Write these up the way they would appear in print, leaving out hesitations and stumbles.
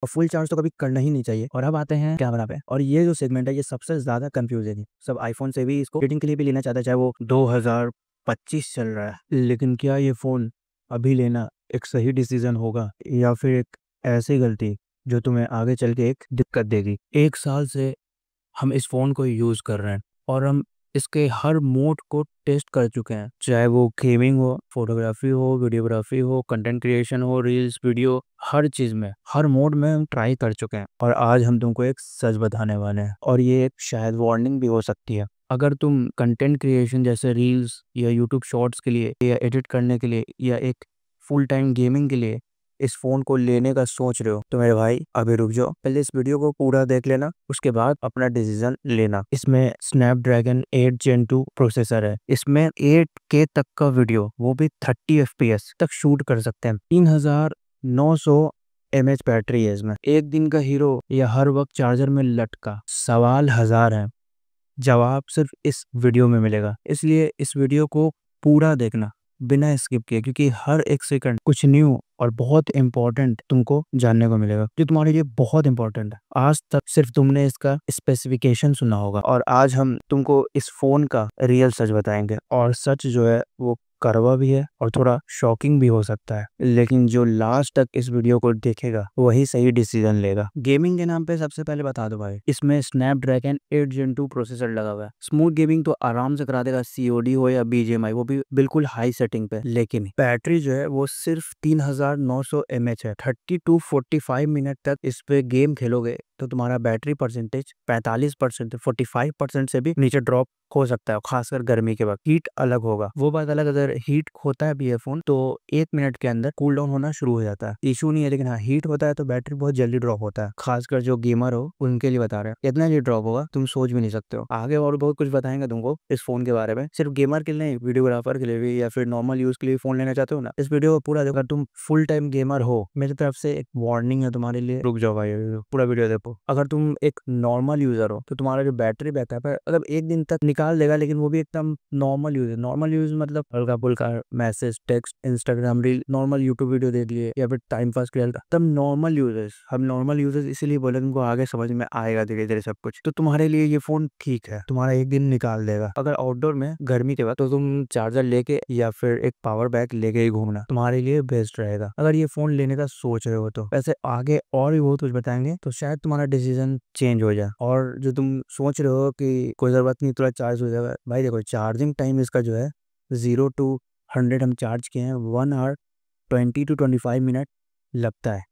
और full charge तो कभी करना ही नहीं चाहिए। और अब आते हैं कैमरा पे, और ये जो सेगमेंट है ये सबसे ज्यादा कंफ्यूजिंग है। सब आईफोन से भी इसको एडिटिंग के लिए भी लेना चाहता है, चाहे वो 2025 चल रहा है। लेकिन क्या ये फोन अभी लेना एक सही डिसीजन होगा, या फिर एक ऐसी गलती जो तुम्हें आगे चल के एक दिक्कत देगी। 1 साल से हम इस फोन को यूज कर रहे हैं और हम इसके हर मोड को टेस्ट कर चुके हैं, चाहे वो गेमिंग हो, फोटोग्राफी हो, वीडियोग्राफी हो, कंटेंट क्रिएशन हो, रील्स, वीडियो, हर चीज में, हर मोड में हम ट्राई कर चुके हैं। और आज हम तुमको एक सच बताने वाले हैं, और ये एक शायद वार्निंग भी हो सकती है। अगर तुम कंटेंट क्रिएशन जैसे रील्स या यूट्यूब शॉर्ट्स के लिए, या एडिट करने के लिए, या एक फुल टाइम गेमिंग के लिए इस फोन को लेने का सोच रहे हो, तो मेरे भाई अभी रुक जाओ, पहले इस वीडियो को पूरा देख लेना, उसके बाद अपना डिसीजन लेना। इसमें स्नैपड्रैगन 8 Gen 2 प्रोसेसर है। इसमें 8K तक का वीडियो, वो भी 30 FPS तक शूट कर सकते हैं। 3900 mAh बैटरी है इसमें। एक दिन का हीरो या हर वक्त चार्जर में लटका, सवाल हजार है, जवाब सिर्फ इस वीडियो में मिलेगा। इसलिए इस वीडियो को पूरा देखना बिना स्किप किए, क्योंकि हर एक सेकंड कुछ न्यू और बहुत इंपॉर्टेंट तुमको जानने को मिलेगा, जो तुम्हारे लिए बहुत इंपॉर्टेंट है। आज तक सिर्फ तुमने इसका स्पेसिफिकेशन सुना होगा, और आज हम तुमको इस फोन का रियल सच बताएंगे। और सच जो है वो कड़वा भी है और थोड़ा शॉकिंग भी हो सकता है, लेकिन जो लास्ट तक इस वीडियो को देखेगा वही सही डिसीजन लेगा। गेमिंग के नाम पे सबसे पहले बता दो भाई, इसमें स्नैपड्रैगन 8 Gen 2 प्रोसेसर लगा हुआ है। स्मूथ गेमिंग तो आराम से करा देगा, COD हो या BGMI, वो भी बिल्कुल हाई सेटिंग पे। लेकिन बैटरी जो है वो सिर्फ 3900 mAh है। 30 to 45 मिनट तक इस पे गेम खेलोगे तो तुम्हारा बैटरी परसेंटेज 45%, 45% से भी नीचे ड्रॉप हो सकता है, खासकर गर्मी के वक्त। हीट अलग होगा, वो बात अलग। अगर हीट होता है भी ये फोन तो 1 मिनट के अंदर कूल डाउन होना शुरू हो जाता है, इशू नहीं है। लेकिन हाँ, हीट होता है तो बैटरी बहुत जल्दी ड्रॉप होता है, खासकर जो गेमर हो उनके लिए बता रहे हैं। इतना जल्दी ड्रॉप होगा तुम सोच भी नहीं सकते हो। आगे और बहुत कुछ बताएंगे तुमको इस फोन के बारे में, सिर्फ गेमर के लिए नहीं, वीडियोग्राफर के लिए भी, या फिर नॉर्मल यूज के लिए फोन लेना चाहते हो ना, इस वीडियो को पूरा देखो। अगर तुम फुल टाइम गेमर हो, मेरी तरफ से एक वार्निंग है तुम्हारे लिए, रुक जाओ भाई, पूरा वीडियो देखो। अगर तुम एक नॉर्मल यूजर हो तो तुम्हारा जो बैटरी बैकअप है मतलब एक दिन तक निकाल देगा, लेकिन वो भी एकदम नॉर्मल यूज है। नॉर्मल यूज मतलब हल्का फुल्का message, text, Instagram reel, normal YouTube video देख लिए, या फिर टाइम पास कर लिया, एकदम नॉर्मल यूजर्स। हम नॉर्मल यूजर्स इसीलिए बोले, तुमको आगे समझ में आएगा धीरे धीरे सब कुछ। तो तुम्हारे लिए ये फोन ठीक है, तुम्हारा एक दिन निकाल देगा। अगर आउटडोर में गर्मी के वक्त तो तुम चार्जर लेके या फिर एक पावर बैंक लेके ही घूमना तुम्हारे लिए बेस्ट रहेगा, अगर ये फोन लेने का सोच रहे हो तो। वैसे आगे और भी बहुत कुछ बताएंगे तो शायद तुम्हारा डिसीजन चेंज हो जाए। और जो तुम सोच रहे हो कि कोई जरूरत नहीं, थोड़ा चार्ज हो जाएगा, भाई देखो चार्जिंग टाइम इसका जो है 0 to 100 हम चार्ज किए हैं 1 hour 20 to 25 मिनट लगता है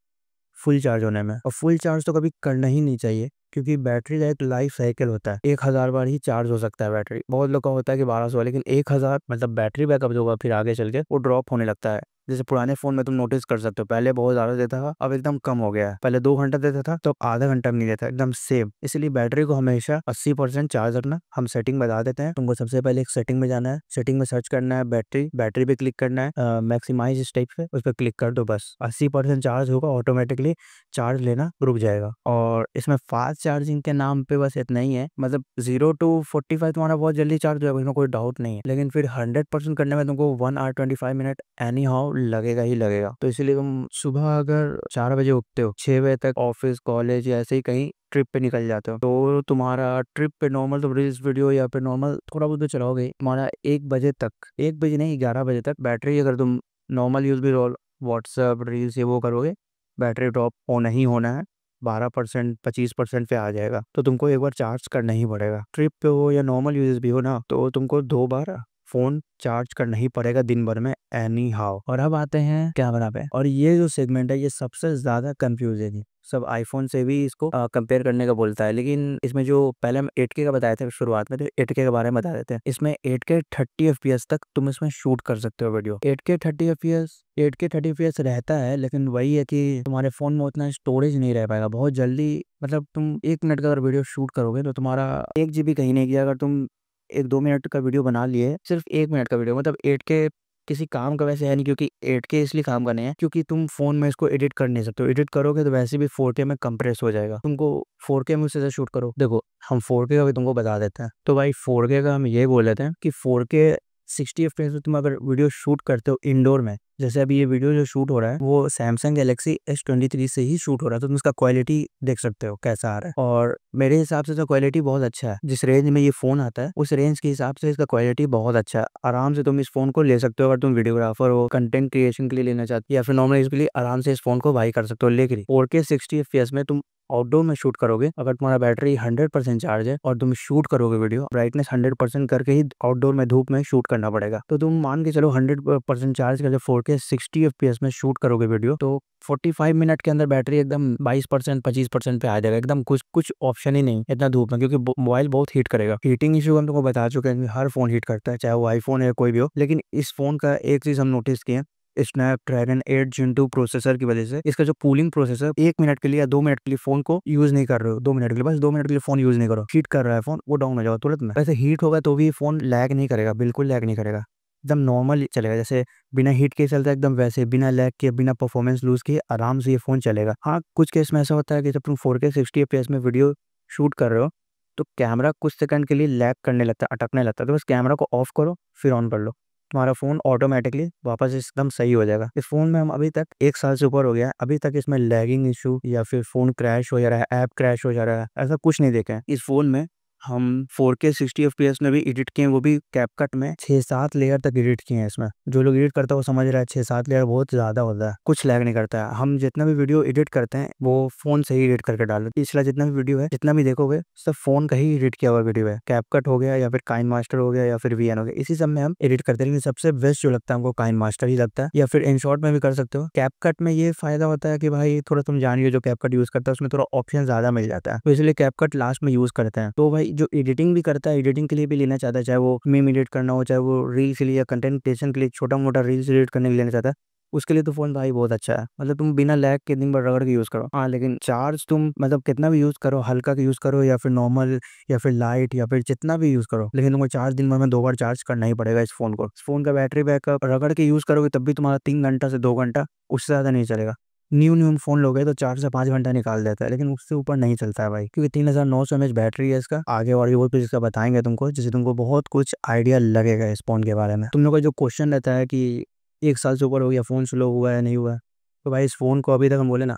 फुल चार्ज होने में। और फुल चार्ज तो कभी करना ही नहीं चाहिए, क्योंकि बैटरी का एक लाइफ साइकिल होता है। 1000 बार ही चार्ज हो सकता है बैटरी। बहुत लोग का होता है कि 1200, लेकिन 1000 मतलब बैटरी बैकअप जो होगा फिर आगे चल के वो ड्रॉप होने लगता है। जैसे पुराने फोन में तुम नोटिस कर सकते हो, पहले बहुत ज्यादा देता था, अब एकदम कम हो गया है। पहले 2 घंटा देता था तो आधा घंटा भी नहीं देता, एकदम सेम। इसलिए बैटरी को हमेशा 80% चार्ज रखना। हम सेटिंग बता देते हैं तुमको। सबसे पहले एक सेटिंग में जाना है, सेटिंग में सर्च करना है बैटरी, बैटरी पे क्लिक करना है, मैक्सिमाइज इस टाइप पे, उस पर क्लिक कर दो। बस 80% चार्ज होगा, ऑटोमेटिकली चार्ज लेना रुक जाएगा। और इसमें फास्ट चार्जिंग के नाम पे बस इतना ही है, मतलब 0 to 45 तुम्हारा बहुत जल्दी चार्ज हो जाएगा, इसमें कोई डाउट नहीं है। लेकिन फिर 100% करने में तुमको 1 hour 25 मिनट एनी हाउ लगेगा ही लगेगा। तो इसलिए तुम सुबह अगर 4 बजे उठते हो, 6 बजे तक ऑफिस, कॉलेज या ऐसे ही कहीं ट्रिप पे निकल जाते हो, तो तुम्हारा ट्रिप पे नॉर्मल तो रील्स, वीडियो या फिर नॉर्मल थोड़ा बहुत तो चलाओगे, तुम्हारा 1 बजे तक, 1 बजे नहीं 11 बजे तक बैटरी, अगर तुम नॉर्मल यूज भी व्हाट्सएप रील्स ये वो करोगे, बैटरी ड्रॉप होना ही होना है। 12% 25% पे आ जाएगा, तो तुमको एक बार चार्ज करना ही पड़ेगा। ट्रिप पे हो या नॉर्मल यूजेस भी हो ना, तो तुमको 2 बार फोन चार्ज करना ही पड़ेगा दिन भर में एनी हाउ। और अब आते हैं कैमरा पे, और ये जो सेगमेंट है ये सबसे ज्यादा कंफ्यूजिंग है। सब आईफोन से भी इसको कंपेयर करने का बोलता है, लेकिन इसमें जो पहले हम 8K का बताया था शुरुआत में, तो 8K के बारे में बता देते हैं। इसमें 8K 30 FPS तक तुम इसमें शूट कर सकते हो video. 8K 30 FPS, 8K 30 FPS रहता है, लेकिन वही है कि तुम्हारे फोन में उतना स्टोरेज नहीं रह पाएगा बहुत जल्दी। मतलब तुम 1 मिनट का अगर वीडियो शूट करोगे तो तुम्हारा 1 GB कहीं नहीं गया। अगर तुम 1-2 मिनट का वीडियो बना लिए, सिर्फ 1 मिनट का वीडियो, मतलब 8K किसी काम का वैसे है नहीं, क्योंकि 8K इसलिए काम का नहीं है क्योंकि तुम फोन में इसको एडिट कर नहीं सकते हो। एडिट करोगे तो वैसे भी 4K में कंप्रेस हो जाएगा। तुमको 4K में उससे शूट करो। देखो हम 4K का भी तुमको बता देते हैं। तो भाई 4K का हम ये बोल लेते हैं कि 4K 60 FPS में तुम अगर वीडियो शूट करते हो इंडोर में, जैसे अभी ये वीडियो जो शूट हो रहा है वो सैमसंग गैलेक्सी S23 से ही शूट हो रहा है, तो तुम इसका क्वालिटी देख सकते हो कैसा आ रहा है। और मेरे हिसाब से तो क्वालिटी बहुत अच्छा है। जिस रेंज में ये फोन आता है उस रेंज के हिसाब से इसका क्वालिटी बहुत अच्छा है। आराम से तुम इस फोन को ले सकते हो अगर तुम वीडियोग्राफर हो, कंटेंट क्रिएशन के लिए लेना चाहते हो, या फिर नॉर्मल यूज के लिए आराम से इस फोन को बाई कर सकते हो। लेकिन 4K 60 FPS में तुम आउटडोर में शूट करोगे, अगर तुम्हारा बैटरी 100% चार्ज है और तुम शूट करोगे वीडियो, ब्राइटनेस 100% करके ही आउटडोर में धूप में शूट करना पड़ेगा। तो तुम मान के चलो 100% चार्ज करके 4K 60 FPS में शूट करोगे वीडियो, तो 45 मिनट के अंदर बैटरी एकदम 22% 25% पे आ जाएगा। एकदम कुछ ऑप्शन ही नहीं इतना धूप में, क्योंकि मोबाइल बहुत हीट करेगा। हीटिंग इशू हम तुमको बता चुके हैं, हर फोन हीट करता है, चाहे वो आईफोन है कोई भी हो। लेकिन इस फोन का एक चीज हम नोटिस किए, स्नैपड्रैगन 8 Gen 2 प्रोसेसर की वजह से इसका जो कूलिंग प्रोसेसर 1 मिनट के लिए या 2 मिनट के लिए फोन को यूज नहीं कर रहे हो, 2 मिनट के लिए, बस 2 मिनट के लिए फोन यूज नहीं करो, हीट कर रहा है फोन, वो डाउन हो जाएगा तुरंत में। वैसे हीट होगा तो भी फोन लैग नहीं करेगा, बिल्कुल लैग नहीं करेगा, एकदम नॉर्मल चलेगा। जैसे बिना हीट के चलता है एकदम वैसे, बिना लैग के, बिना परफॉर्मेंस लूज के आराम से ये फोन चलेगा। हाँ, कुछ केस में ऐसा होता है कि जब तुम 4K 60 FPS में वीडियो शूट कर रहे हो तो कैमरा कुछ सेकंड के लिए लैग करने लगता है, अटकने लगता है, तो बस कैमरा को ऑफ करो फिर ऑन कर लो, तुम्हारा फ़ोन ऑटोमेटिकली वापस एकदम सही हो जाएगा। इस फ़ोन में हम अभी तक 1 साल से ऊपर हो गया है, अभी तक इसमें लैगिंग इशू या फिर फ़ोन क्रैश हो जा रहा है, ऐप क्रैश हो जा रहा है, ऐसा कुछ नहीं देखा है। इस फ़ोन में हम 4K 60 FPS में भी एडिट किए हैं, वो भी कैपकट में 6-7 लेयर तक एडिट किए हैं इसमें। जो लोग एडिट करता है वो समझ रहा है 6-7 लेयर बहुत ज़्यादा होता है, कुछ लैग नहीं करता है। हम जितना भी वीडियो एडिट करते हैं वो फ़ोन से ही एडिट करके डालते हैं। पिछला जितना भी वीडियो है, जितना भी देखोगे सब फ़ोन का ही एडिट किया हुआ वीडियो है। कैपकट हो गया या फिर काइनमास्टर हो गया या फिर VN हो गया, इसी सब में हम एडिट करते हैं। लेकिन सबसे बेस्ट जो लगता है हमको काइनमास्टर ही लगता है, या फिर InShot में भी कर सकते हो। कैपकट में ये फायदा होता है कि भाई थोड़ा तुम जानिए, जो कैपकट यूज करता है उसमें थोड़ा ऑप्शन ज्यादा मिल जाता है, तो इसलिए कैपकट लास्ट में यूज करते हैं। तो भाई जो एडिटिंग भी करता है, एडिटिंग के लिए भी लेना चाहता है, चाहे वो मीम एडिट करना हो, चाहे वो रील्स के लिए या कंटेंट क्रिएशन के लिए छोटा मोटा रील्स एडिट करने के लिए लेना चाहता है, उसके लिए तो फोन भाई बहुत अच्छा है। मतलब तुम बिना लैग के दिन भर रगड़ के यूज करो। हाँ, लेकिन चार्ज तुम मतलब कितना भी यूज करो, हल्का का यूज करो या फिर नॉर्मल या फिर लाइट या फिर जितना भी यूज करो, लेकिन तुमको चार्ज दिन भर में 2 बार चार्ज करना ही पड़ेगा इस फोन को। इस फोन का बैटरी बैकअप रगड़ के यूज करोगे तब भी तुम्हारा 3 घंटा से 2 घंटा, उससे ज्यादा नहीं चलेगा। न्यू फोन लोगे तो 4 से 5 घंटा निकाल देता है, लेकिन उससे ऊपर नहीं चलता है भाई, क्योंकि 3900 mAh बैटरी है इसका। आगे और भी बहुत कुछ इसका बताएंगे तुमको, जिससे तुमको बहुत कुछ आइडिया लगेगा इस फोन के बारे में। तुम लोग का जो क्वेश्चन रहता है कि 1 साल से ऊपर हो गया, फोन स्लो हुआ है नहीं हुआ है, तो भाई इस फोन को अभी तक हम बोले ना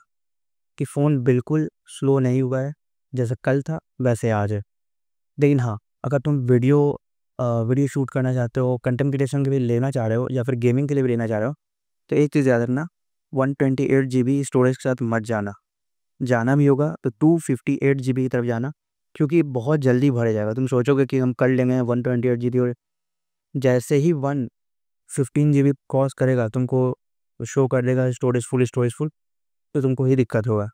कि फोन बिल्कुल स्लो नहीं हुआ है, जैसे कल था वैसे आज है। लेकिन हाँ, अगर तुम वीडियो शूट करना चाहते हो, कंटेंट क्रिएशन के लिए लेना चाह रहे हो या फिर गेमिंग के लिए भी लेना चाह रहे हो, तो एक चीज़ याद रखना, 128 GB स्टोरेज के साथ मत जाना। जाना भी होगा तो 258 GB की तरफ जाना, क्योंकि बहुत जल्दी भर जाएगा। तुम सोचोगे कि हम कर लेंगे 128 GB, और जैसे ही 115 GB क्रॉस करेगा तुमको शो कर देगा स्टोरेज फुल, तो तुमको ही दिक्कत होगा।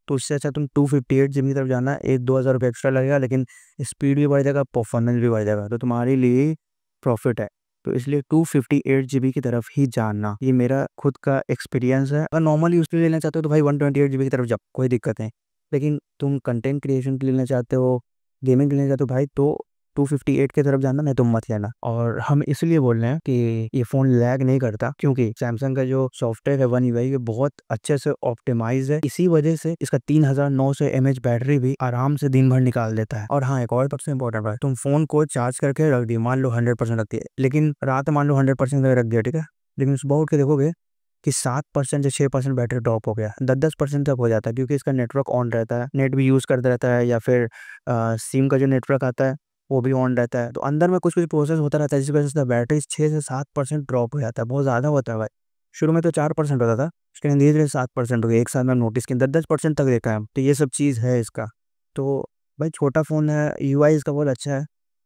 तो उससे अच्छा तुम 258 GB की तरफ जाना, 1-2 हज़ार रुपये एक्स्ट्रा लगेगा, लेकिन स्पीड भी बढ़ जाएगा, परफॉर्मेंस भी बढ़ जाएगा, तो तुम्हारे लिए प्रॉफिट है। तो इसलिए 258 GB की तरफ ही जाना, ये मेरा खुद का एक्सपीरियंस है। अगर नॉर्मल यूज़ के लिए लेना चाहते हो तो भाई 128 GB की तरफ जाओ, कोई दिक्कत नहीं। लेकिन तुम कंटेंट क्रिएशन के लिए लेना चाहते हो, गेमिंग के लिए लेना चाहते हो भाई, तो 258 की तरफ जाना, नहीं तो मत लेना। और हम इसलिए बोल रहे हैं कि ये फ़ोन लैग नहीं करता, क्योंकि सैमसंग का जो सॉफ्टवेयर है One UI, ये बहुत अच्छे से ऑप्टिमाइज है। इसी वजह से इसका 3900 mAh बैटरी भी आराम से दिन भर निकाल देता है। और हाँ, एक और सबसे इंपॉर्टेंट बात, तुम फोन को चार्ज करके रख दी, मान लो 100% रखती है, लेकिन रात मान लो 100% रख दिया, ठीक है, लेकिन सुबह उठ के देखोगे कि 7% या 6% बैटरी ड्रॉप हो गया, 10-10% तक हो जाता है, क्योंकि इसका नेटवर्क ऑन रहता है, नेट भी यूज़ करता रहता है, या फिर सिम का जो नेटवर्क आता है वो भी ऑन रहता है, तो अंदर में कुछ प्रोसेस होता रहता है, जिस वजह से बैटरी 6 से 7% ड्रॉप हो जाता है। बहुत ज़्यादा होता है भाई। शुरू में तो 4% होता था, उसके धीरे धीरे 7% हो गया। एक साल में नोटिस किया 10-10% तक देखा है। तो ये सब चीज़ है इसका। तो भाई छोटा फ़ोन है, UI इसका बहुत अच्छा है,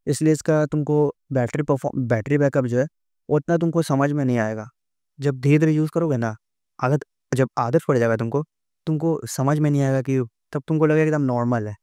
इसलिए इसका तुमको बैटरी बैकअप जो है उतना तुमको समझ में नहीं आएगा। जब धीरे धीरे यूज़ करोगे ना, आदत जब आदत पड़ जाएगा तुमको समझ में नहीं आएगा, कि तब तुमको लगेगा एकदम नॉर्मल है।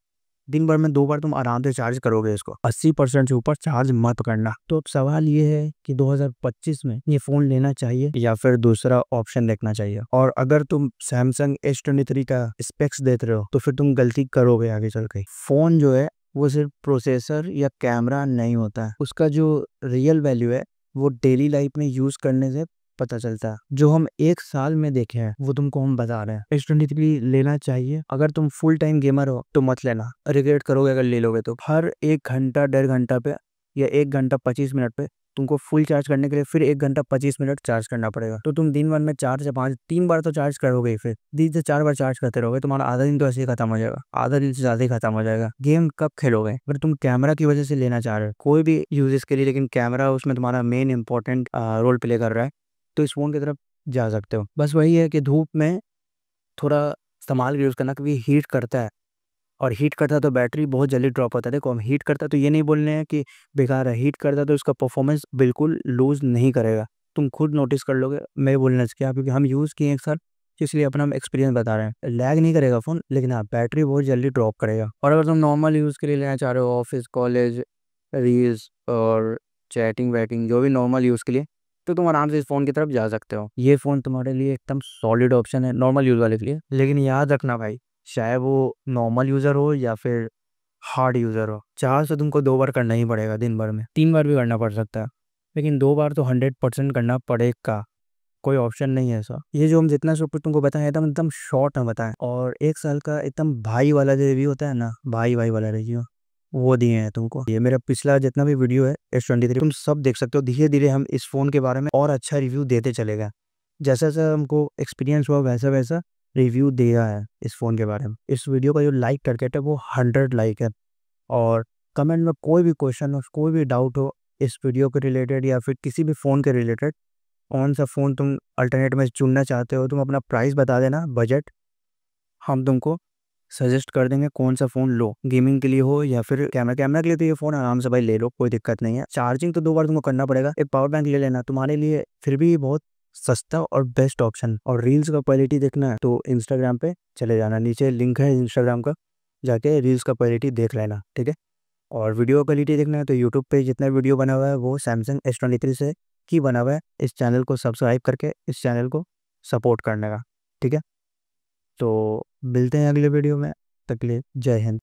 दिन भर में 2 बार तुम आराम से चार्ज करोगे इसको, 80% से ऊपर चार्ज मत करना। तो अब सवाल ये है कि 2025 में ये फ़ोन लेना चाहिए या फिर दूसरा ऑप्शन देखना चाहिए। और अगर तुम सैमसंग S23 का स्पेक्स देख रहे हो तो फिर तुम गलती करोगे आगे चल के। फ़ोन जो है वो सिर्फ प्रोसेसर या कैमरा नहीं होता है, उसका जो रियल वैल्यू है वो डेली लाइफ में यूज़ करने से पता चलता है। जो हम 1 साल में देखे हैं वो तुमको हम बता रहे हैं। S23 लेना चाहिए। अगर तुम फुल टाइम गेमर हो तो मत लेना, रिग्रेट करोगे अगर ले लोगे तो। हर 1 घंटा 1.5 घंटा पे या 1 घंटा 25 मिनट पे तुमको फुल चार्ज करने के लिए फिर 1 घंटा 25 मिनट चार्ज करना पड़ेगा। तो तुम दिन भर में 4 से 5 3 बार तो चार्ज करोगे ही, फिर 3 से 4 बार चार्ज करते रहोगे, तुम्हारा आधा दिन तो ऐसे ही खत्म हो जाएगा, आधा दिन से ज़्यादा ही खत्म हो जाएगा। गेम कब खेलोगे? अगर तुम कैमरा की वजह से लेना चाह रहे हो कोई भी यूजेस के लिए, लेकिन कैमरा उसमें तुम्हारा मेन इंपॉर्टेंट रोल प्ले कर रहा है, तो इस फ़ोन की तरफ जा सकते हो। बस वही है कि धूप में थोड़ा संभाल के यूज़ करना, क्योंकि हीट करता है, और हीट करता है तो बैटरी बहुत जल्दी ड्रॉप होता है। देखो, हम हीट करता है तो ये नहीं बोल रहे हैं कि बेकार है, हीट करता है तो उसका परफॉर्मेंस बिल्कुल लूज़ नहीं करेगा, तुम खुद नोटिस कर लोगे। मैं बोलना क्या, क्योंकि हम यूज़ किए एक साल, इसलिए अपना हम एक्सपीरियंस बता रहे हैं। लैग नहीं करेगा फ़ोन, लेकिन हाँ बैटरी बहुत जल्दी ड्रॉप करेगा। और अगर तुम नॉर्मल यूज़ के लिए लेना चाह रहे हो, ऑफिस, कॉलेज, रील्स और चैटिंग वैटिंग, जो भी नॉर्मल यूज़ के लिए, तो तुम आराम से इस फ़ोन की तरफ जा सकते हो। ये फ़ोन तुम्हारे लिए एकदम सॉलिड ऑप्शन है नॉर्मल यूज़ वाले के लिए। लेकिन याद रखना भाई, चाहे वो नॉर्मल यूज़र हो या फिर हार्ड यूज़र हो, चार्ज तो तुमको 2 बार करना ही पड़ेगा दिन भर में, 3 बार भी करना पड़ सकता है, लेकिन 2 बार तो 100% करना पड़ेगा, कोई ऑप्शन नहीं है ऐसा। ये जो हम जितना सब कुछ तुमको बताएं एकदम एकदम शॉर्ट में बताएं, और 1 साल का एकदम भाई वाला जो रिव्यू होता है ना, भाई वाला रिव्यू, वो दिए हैं तुमको। ये मेरा पिछला जितना भी वीडियो है S23 तुम सब देख सकते हो। धीरे धीरे हम इस फ़ोन के बारे में और अच्छा रिव्यू देते चलेगा, जैसा जैसा हमको एक्सपीरियंस हुआ वैसा वैसा रिव्यू दिया है इस फ़ोन के बारे में। इस वीडियो का जो लाइक टारगेट है वो 100 लाइक है, और कमेंट में कोई भी क्वेश्चन हो, कोई भी डाउट हो इस वीडियो के रिलेटेड या फिर किसी भी फ़ोन के रिलेटेड, कौन सा फ़ोन तुम अल्टरनेट में चुनना चाहते हो, तुम अपना प्राइस बता देना, बजट, हम तुमको सजेस्ट कर देंगे कौन सा फ़ोन लो, गेमिंग के लिए हो या फिर कैमरा के लिए। तो ये फ़ोन आराम से भाई ले लो, कोई दिक्कत नहीं है। चार्जिंग तो 2 बार तुमको करना पड़ेगा, एक पावर बैंक ले लेना, तुम्हारे लिए फिर भी बहुत सस्ता और बेस्ट ऑप्शन। और रील्स का क्वालिटी देखना है तो इंस्टाग्राम पे चले जाना, नीचे लिंक है इंस्टाग्राम का, जाके रील्स का क्वालिटी देख लेना, ठीक है। और वीडियो क्वालिटी देखना है तो यूट्यूब पे जितना वीडियो बना हुआ है वो सैमसंग S23 से ही बना हुआ है। इस चैनल को सब्सक्राइब करके इस चैनल को सपोर्ट करने का, ठीक है। तो मिलते हैं अगले वीडियो में, तक के लिए जय हिंद।